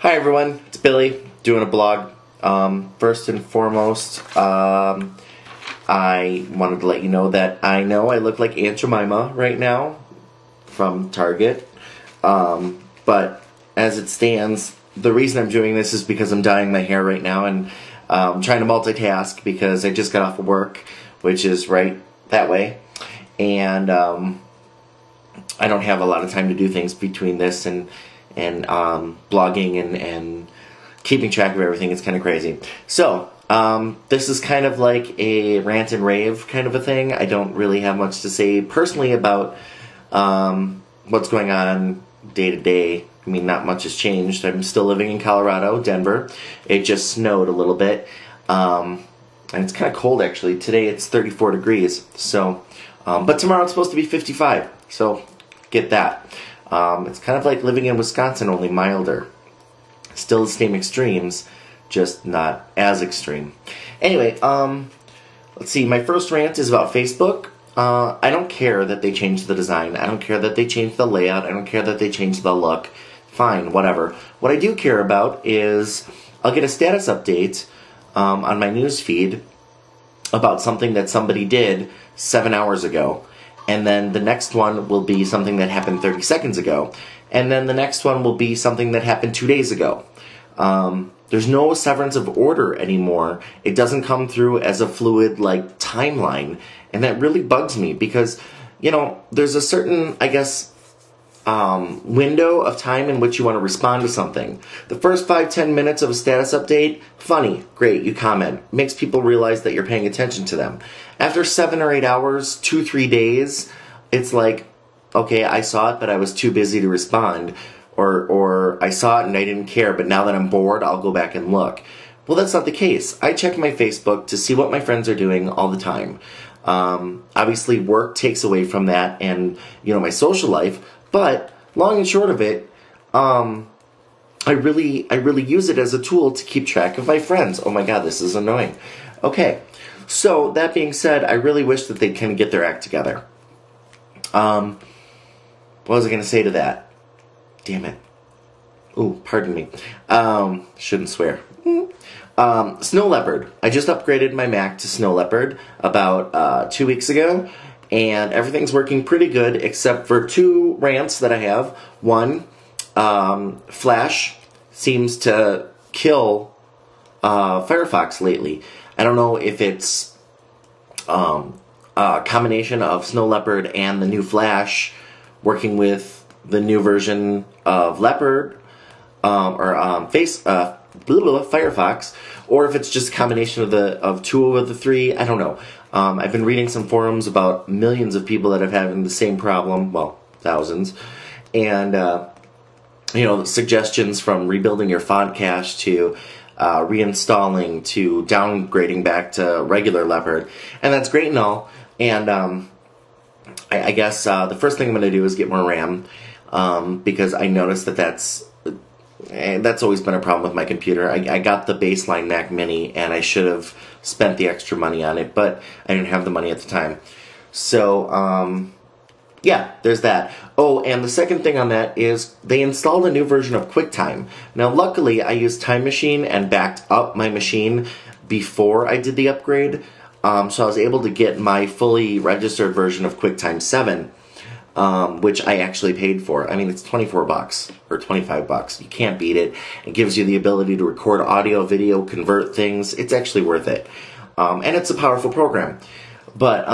Hi everyone, it's Billy doing a blog. First and foremost, I wanted to let you know that I know I look like Aunt Jamima right now from Target, but as it stands, the reason I'm doing this is because I'm dyeing my hair right now and trying to multitask because I just got off of work, which is right that way, and I don't have a lot of time to do things between this and blogging and keeping track of everything. It's kind of crazy. So, this is kind of like a rant and rave kind of a thing. I don't really have much to say personally about what's going on day to day. I mean, not much has changed. I'm still living in Colorado, Denver. It just snowed a little bit. And it's kind of cold, actually. Today it's 34 degrees. So, but tomorrow it's supposed to be 55. So, get that. It's kind of like living in Wisconsin, only milder. Still the same extremes, just not as extreme. Anyway, let's see. My first rant is about Facebook. I don't care that they changed the design. I don't care that they changed the layout. I don't care that they changed the look. Fine, whatever. What I do care about is I'll get a status update on my news feed about something that somebody did 7 hours ago. And then the next one will be something that happened 30 seconds ago. And then the next one will be something that happened 2 days ago. There's no severance of order anymore. It doesn't come through as a fluid, like, timeline. And that really bugs me because, you know, there's a certain, I guess, window of time in which you want to respond to something. The first 5-10 minutes of a status update, funny, great, you comment. Makes people realize that you're paying attention to them. After 7 or 8 hours, 2-3 days, it's like, okay, I saw it, but I was too busy to respond. Or I saw it and I didn't care, but now that I'm bored, I'll go back and look. Well, that's not the case. I check my Facebook to see what my friends are doing all the time. Obviously, work takes away from that and, you know, my social life. But long and short of it, I really use it as a tool to keep track of my friends. Oh my God, this is annoying. Okay, so that being said, I really wish that they'd kind of get their act together. What was I going to say to that? Damn it. Ooh, pardon me. Shouldn't swear. Snow Leopard. I just upgraded my Mac to Snow Leopard about 2 weeks ago. And everything's working pretty good except for 2 rants that I have. One, Flash seems to kill Firefox lately. I don't know if it's a combination of Snow Leopard and the new Flash working with the new version of Leopard Firefox, or if it's just a combination of 2 of the 3. I don't know. I've been reading some forums about millions of people that have having the same problem, well, thousands, and you know, suggestions from rebuilding your font cache to reinstalling to downgrading back to regular Leopard, and that's great and all. And I guess the first thing I'm going to do is get more RAM because I noticed that that's always been a problem with my computer. I got the baseline Mac Mini, and I should have spent the extra money on it, but I didn't have the money at the time. So, yeah, there's that. Oh, and the second thing on that is they installed a new version of Quicktime. Now, luckily, I used Time Machine and backed up my machine before I did the upgrade, so I was able to get my fully registered version of Quicktime 7, which I actually paid for. I mean, it's $24 or $25. You can't beat it. It gives you the ability to record audio, video, convert things. It's actually worth it. And it's a powerful program. But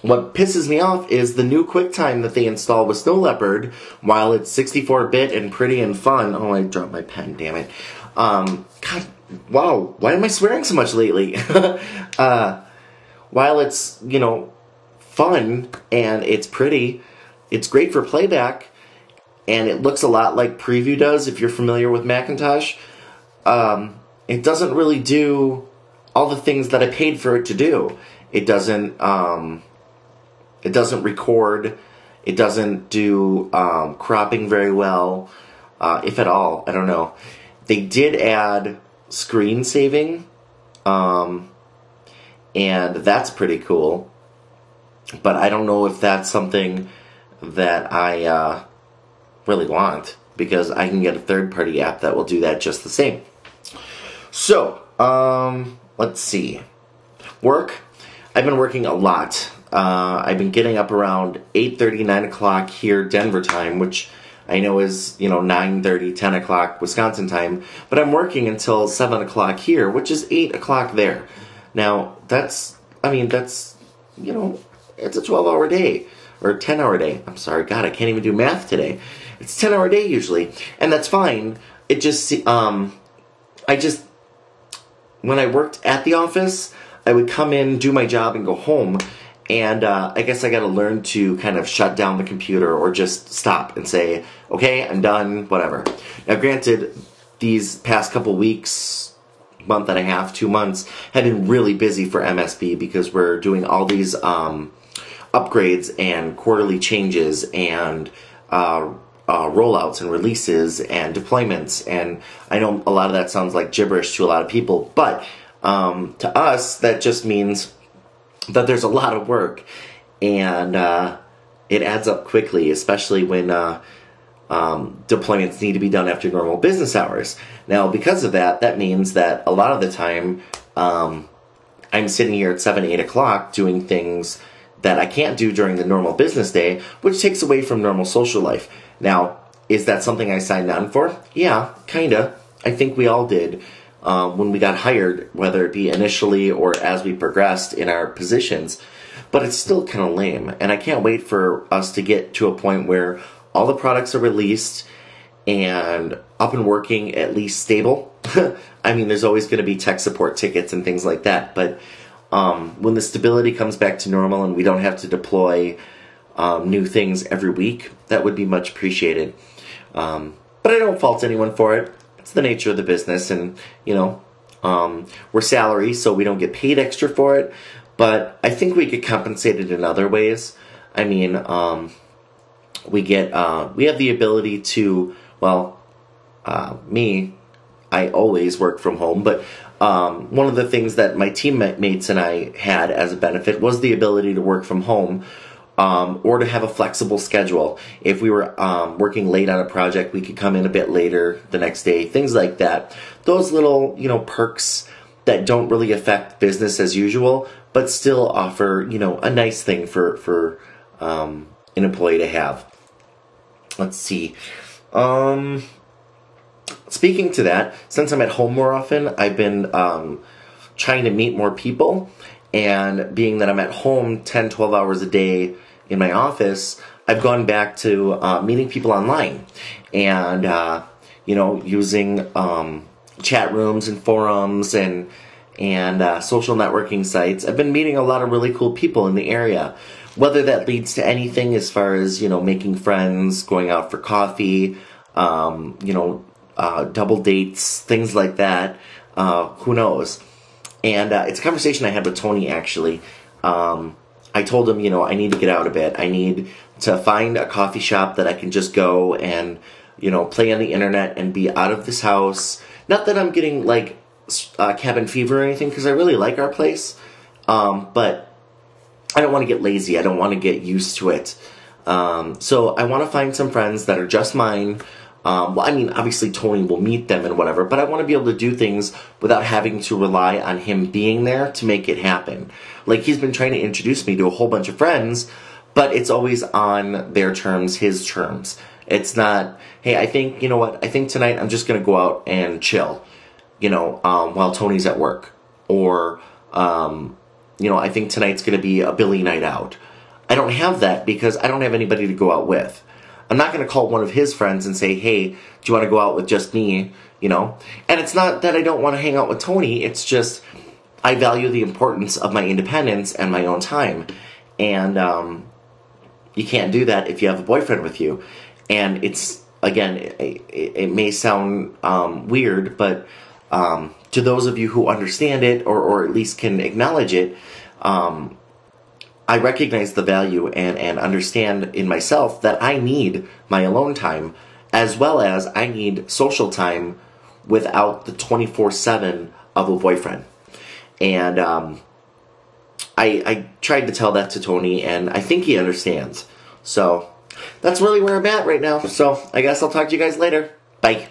what pisses me off is the new QuickTime that they install with Snow Leopard, while it's 64-bit and pretty and fun. Oh, I dropped my pen, damn it. God, wow, why am I swearing so much lately? While it's, you know, fun and it's pretty, it's great for playback, and it looks a lot like Preview does if you're familiar with Macintosh. It doesn't really do all the things that I paid for it to do. It doesn't record, it doesn't do cropping very well, if at all. I don't know. They did add screen saving, and that's pretty cool. But I don't know if that's something that I really want. because I can get a third-party app that will do that just the same. So, let's see. Work. I've been working a lot. I've been getting up around 8:30, 9 o'clock here, Denver time, which I know is, 9:30, 10 o'clock Wisconsin time, but I'm working until 7 o'clock here, which is 8 o'clock there. Now, it's a 12-hour day, or 10-hour day. I'm sorry, God, I can't even do math today. It's a 10-hour day usually, and that's fine. It just, when I worked at the office, I would come in, do my job, and go home. And I guess I got to learn to kind of shut down the computer or just stop and say, okay, I'm done, whatever. Now, granted, these past couple weeks, month and a half, 2 months, have been really busy for MSB because we're doing all these upgrades and quarterly changes and rollouts and releases and deployments. And I know a lot of that sounds like gibberish to a lot of people, but to us, that just means that there's a lot of work, and it adds up quickly, especially when deployments need to be done after normal business hours. Now, because of that, that means that a lot of the time I'm sitting here at 7, 8 o'clock doing things that I can't do during the normal business day, which takes away from normal social life. Now, is that something I signed on for? Yeah, kinda. I think we all did. When we got hired, whether it be initially or as we progressed in our positions, but it's still kind of lame, and I can't wait for us to get to a point where all the products are released and up and working, at least stable. I mean, there's always going to be tech support tickets and things like that, but when the stability comes back to normal and we don't have to deploy new things every week, that would be much appreciated. But I don't fault anyone for it. It's the nature of the business, and we're salary, so we don't get paid extra for it, but I think we get compensated in other ways. I mean, we have the ability to, I always work from home, but one of the things that my teammates and I had as a benefit was the ability to work from home, or to have a flexible schedule. If we were working late on a project, we could come in a bit later the next day, things like that. Those little, perks that don't really affect business as usual, but still offer, a nice thing for an employee to have. Let's see. Speaking to that, since I'm at home more often, I've been trying to meet more people. And being that I'm at home 10, 12 hours a day in my office, I've gone back to meeting people online and, using chat rooms and forums and social networking sites. I've been meeting a lot of really cool people in the area. Whether that leads to anything as far as, making friends, going out for coffee, double dates, things like that, who knows? And it's a conversation I had with Tony, actually. I told him, I need to get out a bit. I need to find a coffee shop that I can just go and, play on the internet and be out of this house. Not that I'm getting, cabin fever or anything, because I really like our place. But I don't want to get lazy. I don't want to get used to it. So I want to find some friends that are just mine. Obviously Tony will meet them and whatever, but I want to be able to do things without having to rely on him being there to make it happen. He's been trying to introduce me to a whole bunch of friends, but it's always on their terms, his terms. It's not, hey, I think tonight I'm just going to go out and chill, while Tony's at work. Or, I think tonight's going to be a Billie night out. I don't have that because I don't have anybody to go out with. I'm not going to call one of his friends and say, hey, do you want to go out with just me, And it's not that I don't want to hang out with Tony. It's just I value the importance of my independence and my own time. And you can't do that if you have a boyfriend with you. And it's, again, it may sound weird, but to those of you who understand it or at least can acknowledge it, I recognize the value and understand in myself that I need my alone time, as well as I need social time without the 24/7 of a boyfriend. And I tried to tell that to Tony, and I think he understands. So that's really where I'm at right now. So I guess I'll talk to you guys later. Bye.